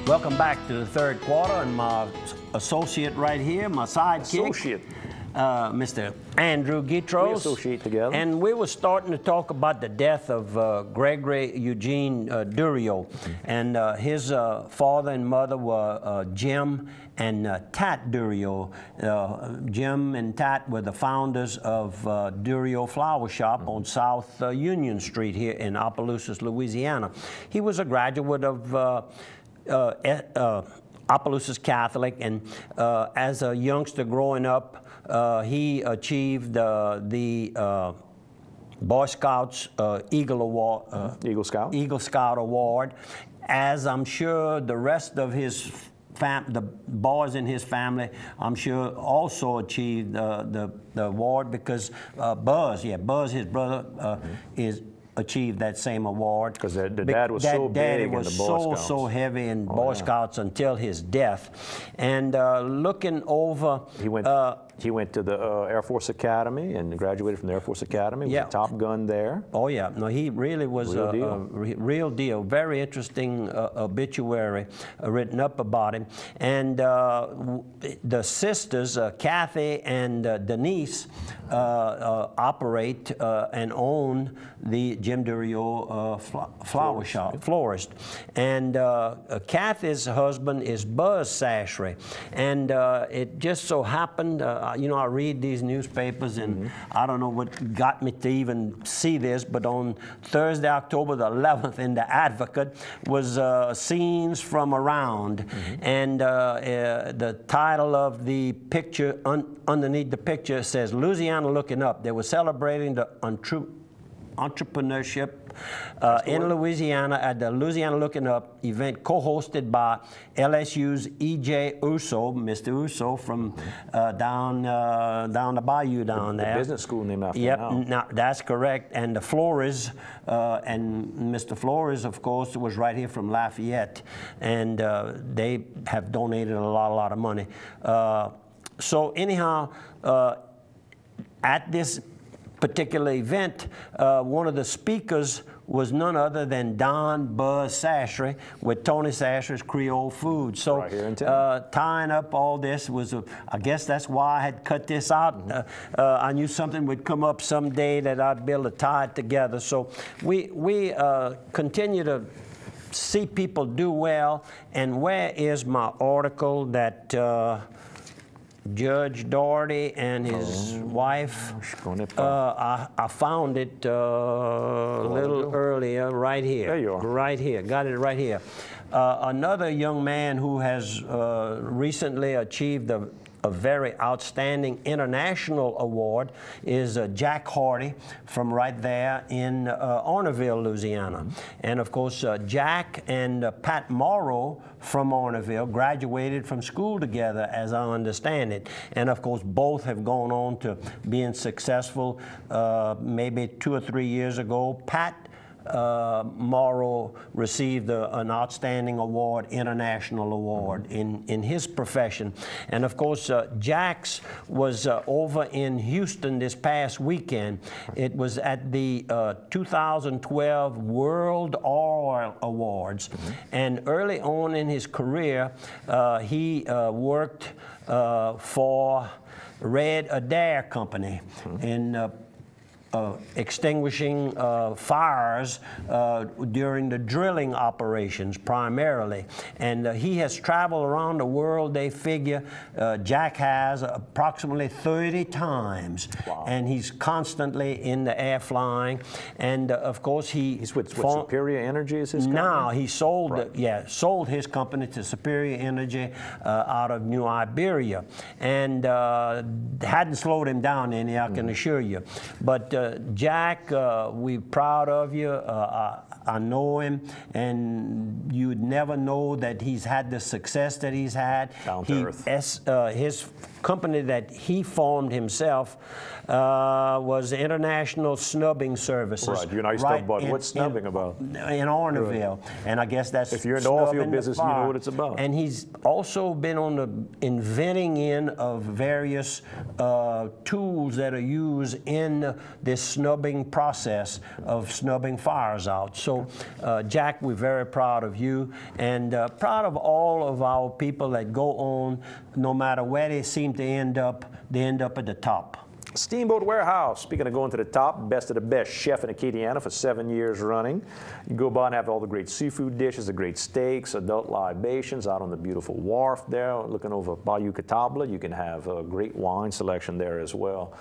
Welcome back to the third quarter, and my associate right here, my sidekick, Mr. Andrew Guitros. We associate together. And we were starting to talk about the death of Gregory Eugene Durieux. And his father and mother were Jim and Tat Durieux. Jim and Tat were the founders of Durieux Flower Shop on South Union Street here in Opelousas, Louisiana. He was a graduate of Opelousas Catholic, and as a youngster growing up, he achieved the Boy Scouts Eagle Award, Eagle Scout Award, as I'm sure the rest of his the boys in his family, I'm sure, also achieved the award, because Buzz, his brother, achieved that same award. Because the dad was so big in the Boy Scouts. So heavy in Boy Scouts until his death. And looking over... He went to the Air Force Academy and graduated from the Air Force Academy. Was a Top Gun there. Oh, yeah. No, he really was a real deal. Very interesting obituary written up about him. And the sisters, Kathy and Denise, operate and own the Jim Durieux flower shop, florist. And Kathy's husband is Buzz Sashry. And it just so happened, you know, I read these newspapers, and I don't know what got me to even see this, but on Thursday, October the 11th, in the Advocate was Scenes from Around. And the title of the picture, underneath the picture, says Louisiana Looking Up. They were celebrating the entrepreneurship in Louisiana at the Louisiana Looking Up event, co-hosted by LSU's E.J. Uso, Mr. Uso from down the bayou down there. The business school named after him now. That's correct. And the Flores, and Mr. Flores, of course, was right here from Lafayette, and they have donated a lot of money. So anyhow, at this particular event, one of the speakers was none other than Don Buzz Sashry with Tony Sashry's Creole Food. So right here in town. Tying up all this was, I guess that's why I had cut this out. I knew something would come up someday that I'd be able to tie it together. So we continue to see people do well. And where is my article that Judge Doherty and his wife, I found it a little earlier, right here. There you are. Right here, got it right here. Another young man who has recently achieved a very outstanding international award is Jack Hardy from right there in Orneville, Louisiana. And of course, Jack and Pat Morrow from Orneville graduated from school together, as I understand it. And of course, both have gone on to being successful. Maybe 2 or 3 years ago, Pat Morrow received an outstanding award, international award in his profession. And of course, Jack's was over in Houston this past weekend. It was at the 2012 World Oil Awards. And early on in his career, he worked for Red Adair Company in extinguishing fires during the drilling operations primarily. And he has traveled around the world, they figure. Jack has approximately 30 times. Wow. And he's constantly in the air flying. And of course, he's with Superior Energy is his company? Now he sold, sold his company to Superior Energy out of New Iberia. And hadn't slowed him down any, I can assure you. But Jack, we're proud of you. I know him, and you'd never know that he's had the success that he's had. Down to earth. His company that he formed himself was International Snubbing Services. Right, you're nice right about what's snubbing about? In Orneville. Right. And I guess that's if you're in the oil field business, you know what it's about. And he's also been on the inventing in of various tools that are used in this snubbing process of snubbing fires out. So, Jack, we're very proud of you and proud of all of our people that go on, no matter where they seem to end up, they end up at the top. Steamboat Warehouse, speaking of going to the top, best of the best chef in Acadiana for 7 years running. You go by and have all the great seafood dishes, the great steaks, adult libations out on the beautiful wharf there, looking over Bayou Catawba. You can have a great wine selection there as well.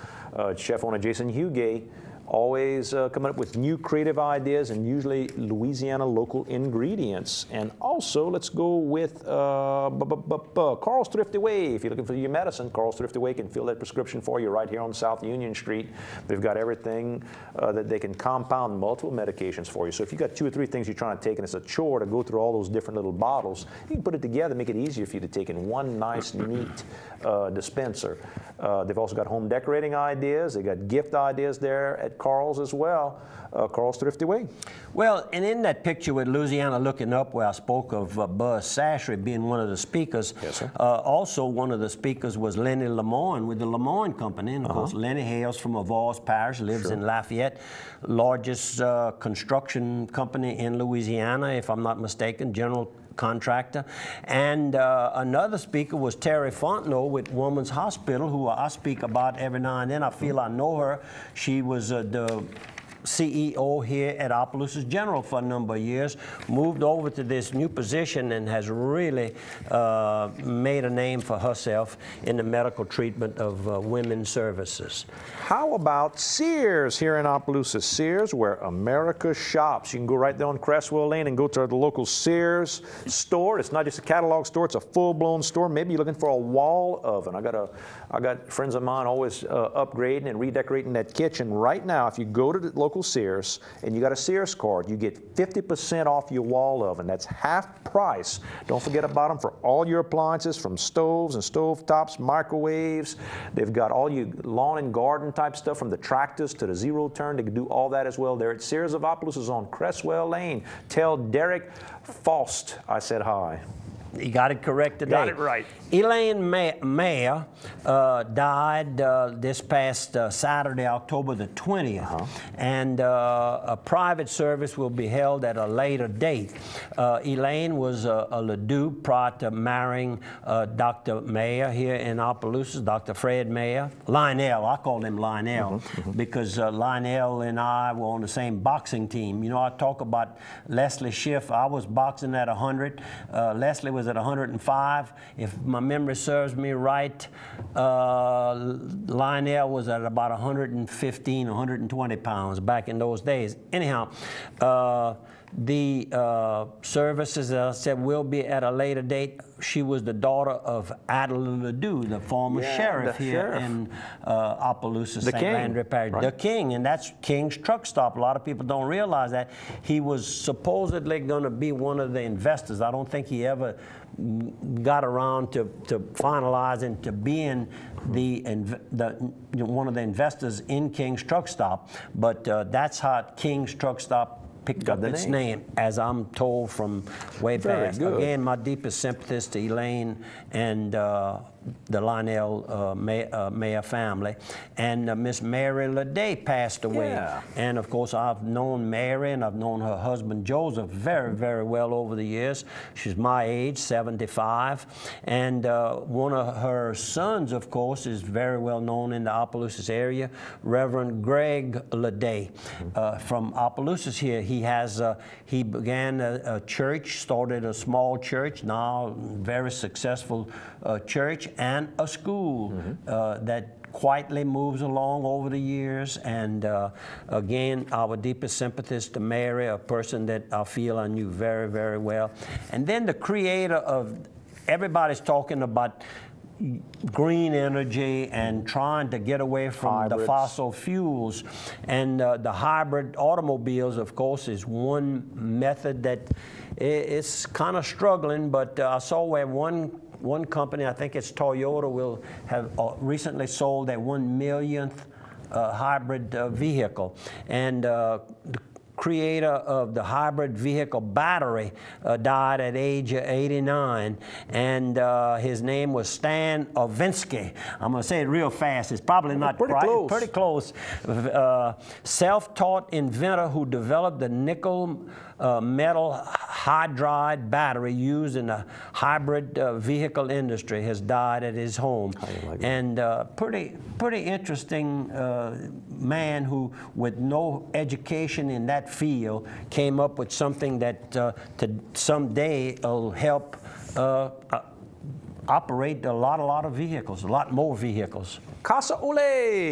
Chef owner Jason Hugay, always coming up with new creative ideas and usually Louisiana local ingredients. And also, let's go with Carl's Thrifty Way. If you're looking for your medicine, Carl's Thrifty Way can fill that prescription for you right here on South Union Street. They've got everything that they can compound multiple medications for you. So if you've got 2 or 3 things you're trying to take and it's a chore to go through all those different little bottles, you can put it together, make it easier for you to take in one nice, neat dispenser. They've also got home decorating ideas. They got gift ideas there at Carl's as well. Carl's Thrifty Way. Well, and in that picture with Louisiana Looking Up, where I spoke of Buzz Sashry being one of the speakers, yes, sir. Also one of the speakers was Lenny Lemoyne with the Lemoyne Company. And of course, Lenny hails from Avoyelles Parish, lives in Lafayette, largest construction company in Louisiana, if I'm not mistaken, general contractor. And another speaker was Terry Fontenot with Women's Hospital, who I speak about every now and then. I feel I know her. She was the CEO here at Opelousas General for a number of years, moved over to this new position and has really made a name for herself in the medical treatment of women's services. How about Sears here in Opelousas? Sears, where America shops. You can go right there on Cresswell Lane and go to the local Sears store. It's not just a catalog store, it's a full-blown store. Maybe you're looking for a wall oven. I got friends of mine always upgrading and redecorating that kitchen. Right now, if you go to the local Sears and you got a Sears card, you get 50% off your wall oven. That's half price. Don't forget about them for all your appliances, from stoves and stove tops, microwaves. They've got all your lawn and garden type stuff, from the tractors to the zero turn. They can do all that as well. They're at Sears of Opelousas on Cresswell Lane. Tell Derek Faust I said hi. You got it correct today. Got it right. Elaine Mayer died this past Saturday, October the 20th, and a private service will be held at a later date. Elaine was a Ledoux prior to marrying Dr. Mayer here in Opelousas, Dr. Fred Mayer. Lionel, I call him Lionel, because Lionel and I were on the same boxing team. You know, I talk about Leslie Schiff. I was boxing at 100. Leslie was at 105. If my memory serves me right, Lionel was at about 115, 120 pounds back in those days. Anyhow, the services, as I said, will be at a later date. She was the daughter of Adela Ledoux, the former sheriff here in Opelousas, St. Landry Parish. The King, and that's King's Truck Stop. A lot of people don't realize that. He was supposedly going to be one of the investors. I don't think he ever got around to finalizing to being one of the investors in King's Truck Stop, but that's how King's Truck Stop picked up its name, as I'm told from way back. Again, my deepest sympathies to Elaine and the Lionel Mayer family. And Miss Mary Leday passed away. And of course, I've known Mary and I've known her husband Joseph very, very well over the years. She's my age, 75. And one of her sons, of course, is very well known in the Opelousas area, Reverend Greg Leday from Opelousas here. He began a church, started a small church, now very successful church, and a school that quietly moves along over the years. And again, our deepest sympathies to Mary, a person that I feel I knew very, very well. And then the creator of, everybody's talking about green energy and trying to get away from the fossil fuels. And the hybrid automobiles, of course, is one method that is kind of struggling, but I saw where one one company, I think it's Toyota, will have recently sold their 1 millionth hybrid vehicle. And the creator of the hybrid vehicle battery died at age 89, and his name was Stan Ovinsky. I'm going to say it real fast. It's probably not pretty close. Pretty close. Self-taught inventor who developed the nickel metal hydride battery used in the hybrid vehicle industry has died at his home. And pretty interesting man who, with no education in that field, came up with something that someday will help operate a lot of vehicles, a lot more vehicles. Casa Ole,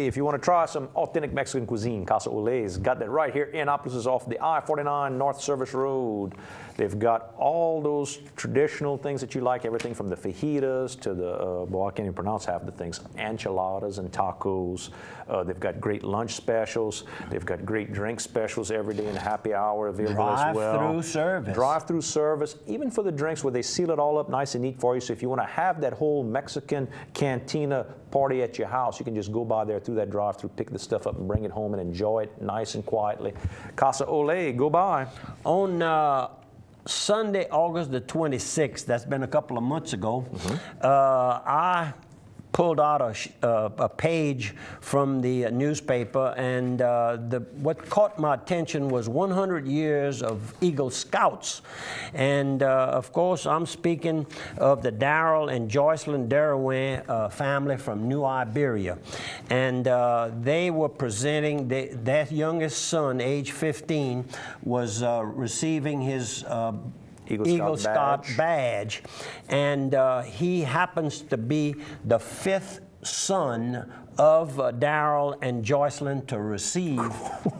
if you want to try some authentic Mexican cuisine, Casa Ole's got that right here in Annapolis off the I-49 North Service Road. They've got all those traditional things that you like, everything from the fajitas to the, well, I can't even pronounce half the things, enchiladas and tacos. They've got great lunch specials. They've got great drink specials every day and happy hour available as well. Drive-through service. Drive-through service, even for the drinks where they seal it all up nice and neat for you. So if you want to have that whole Mexican cantina party at your house, you can just go by there through that drive-through, pick the stuff up and bring it home and enjoy it nice and quietly. Casa Ole, go by. On Sunday, August the 26th, that's been a couple of months ago, I pulled out a page from the newspaper, and what caught my attention was 100 years of Eagle Scouts. And of course, I'm speaking of the Darrell and Joycelyn Derouin family from New Iberia. And they were presenting, their youngest son, age 15, was receiving his Eagle Scout badge. And he happens to be the 5th son of Darrell and Joycelyn to receive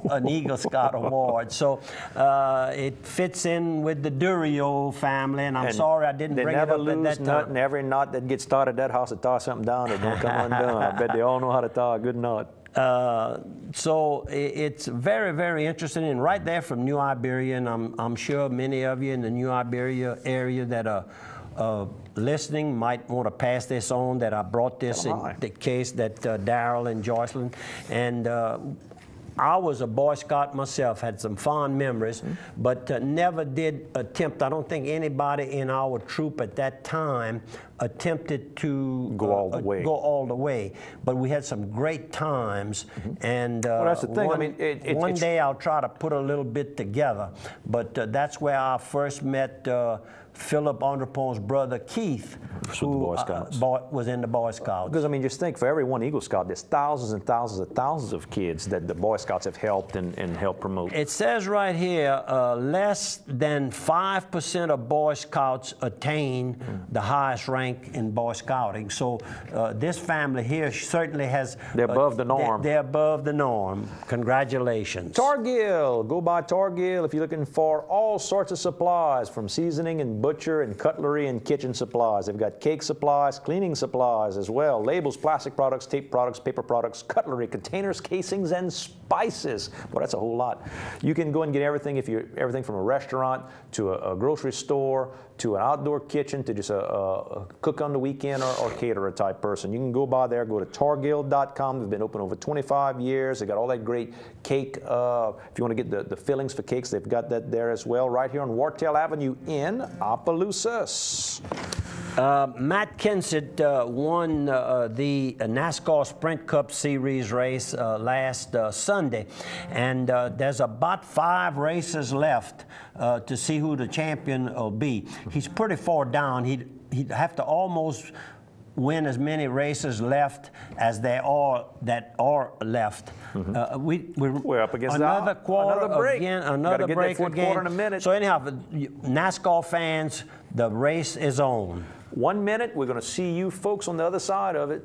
an Eagle Scout award. So it fits in with the Durio family, and I'm sorry I didn't bring it up at that time. And every knot that gets started at that house to tie something down, it don't come undone. I bet they all know how to tie a good knot. So it's very, very interesting, and right there from New Iberia, and I'm sure many of you in the New Iberia area that are listening might want to pass this on, that I brought this in the case that Darrell and Joycelyn, and I was a Boy Scout myself, had some fond memories, but never did attempt. I don't think anybody in our troop at that time attempted to go all the way. But we had some great times, and well, that's the thing. One day I'll try to put a little bit together. But that's where I first met Philip Andrepon's brother Keith, who was in the Boy Scouts. Because I mean, just think, for every one Eagle Scout, there's thousands and thousands of kids that the Boy Scouts have helped and helped promote. It says right here, less than 5% of Boy Scouts attain the highest rank in Boy Scouting. So this family here certainly has... They're above the norm. They're above the norm. Congratulations. Targill. Go by Targill if you're looking for all sorts of supplies, from seasoning and butcher and cutlery and kitchen supplies. They've got cake supplies, cleaning supplies as well, labels, plastic products, tape products, paper products, cutlery, containers, casings, and spices. Well, that's a whole lot. You can go and get everything, everything from a restaurant to a grocery store to an outdoor kitchen to just a cook on the weekend or caterer type person. You can go by there, go to targill.com. They've been open over 25 years. They got all that great cake. If you want to get the fillings for cakes, they've got that there as well, right here on Wartell Avenue in Opelousas. Matt Kenseth won the NASCAR Sprint Cup Series race last Sunday, and there's about 5 races left to see who the champion will be. He's pretty far down. He'd have to almost win as many races left as there are that are left. We're up against another quarter break. Again, another break again. Quarter in a minute. So anyhow, NASCAR fans, the race is on. 1 minute, we're going to see you folks on the other side of it.